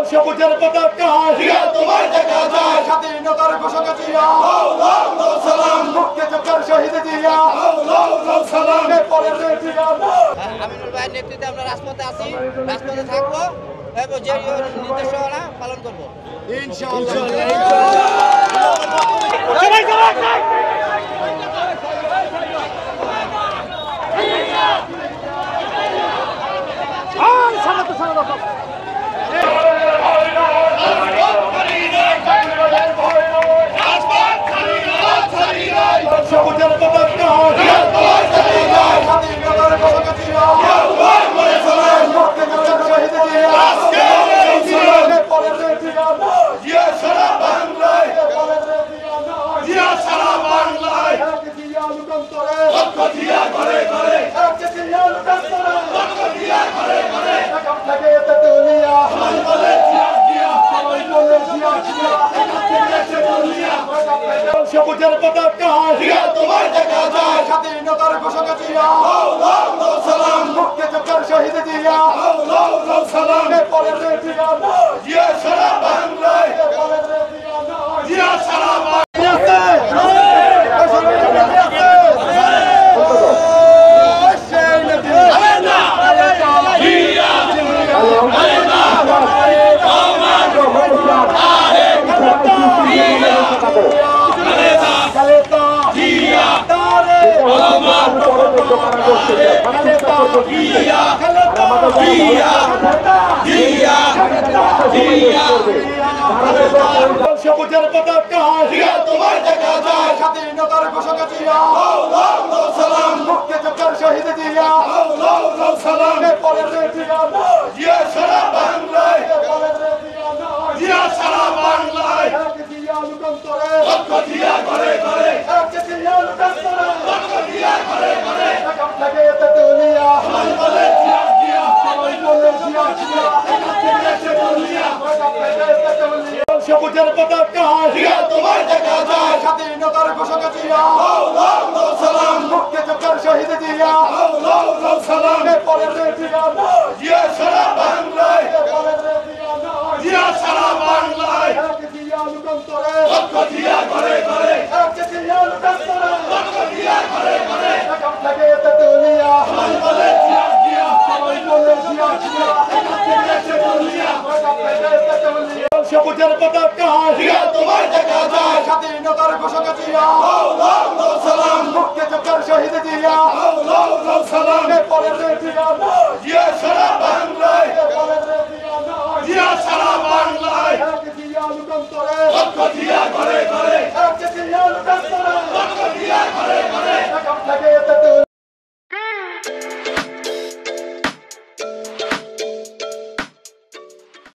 সবুজের পতাকা জিয়া তোমার দেখা যায় স্বাধীনতার ঘোষক জিয়া সালাম মুক্তিযোদ্ধার শহীদ জিয়া সালাম পরের জিয়া আমিনুল ভাইয়ের নেতৃত্বে আমরা রাজপথে আছি, রাজপথে থাকবো এবং যে নির্দেশনা পালন করবো সবুজের পতাকা জিয়া তোমার দেখা যায় স্বাধীনতার ঘোষক জিয়া মুক্তিযোদ্ধার শহীদ জিয়া পরের জিয়া জিয়া সারা বাংলায় জিয়া সারা বাংলায় জিয়া লুকান্তরে জিয়া ঘরে ঘরে জিয়া লুকান্তরে জিয়া ঘরে ঘরে এখান থেকে তেতুলিয়া বলে জিয়া জিয়া বলে জিয়া জিয়া সবুজের পতাকা জিয়া তোমার দেখা যায় স্বাধীনতার ঘোষক জিয়া সালাম মুক্তিযোদ্ধার শহীদ জিয়া সালাম পরের জিয়া জিয়া সারা বাংলায় জিয়া সারা সবুজের পতাকা জিয়া তোমার দেখা যায় স্বাধীনতার ঘোষক জিয়া সালাম মুক্তিযোদ্ধার শহীদ জিয়া সালাম পরের জিয়া জিয়া সারা বাংলায় জিয়া সারা বাংলায় জিয়া লুকান্তরে জিয়া ঘরে ঘরে জিয়া লুকান্তরে জিয়া ঘরে ঘরে এখান থেকে তেতুলিয়া বলে জিয়া জিয়া বলে জিয়া জিয়া সবুজের পতাকা জিয়া তোমার দেখা যায় স্বাধীনতার ঘোষক জিয়া সালাম মুক্তিযোদ্ধার শহীদ জিয়া সালাম পরের জিয়া জিয়া সারা বাংলায় জিয়া সারা বাংলায় জিয়া লুকান্তরে জিয়া ঘরে ঘরে জিয়া লুকান্তরে জিয়া ঘরে ঘরে এখান থেকে তেতুলিয়া বলে জিয়া জিয়া বলে জিয়া জিয়া সবুজের পতাকা জিয়া তোমার দেখা যায় স্বাধীনতার ঘোষক জিয়া সালাম মুক্তিযোদ্ধার শহীদ জিয়া সালাম পরের জিয়া জিয়া সারা বাংলায় জিয়া সারা বাংলায় জিয়া লুকান্তরে জিয়া ঘরে ঘরে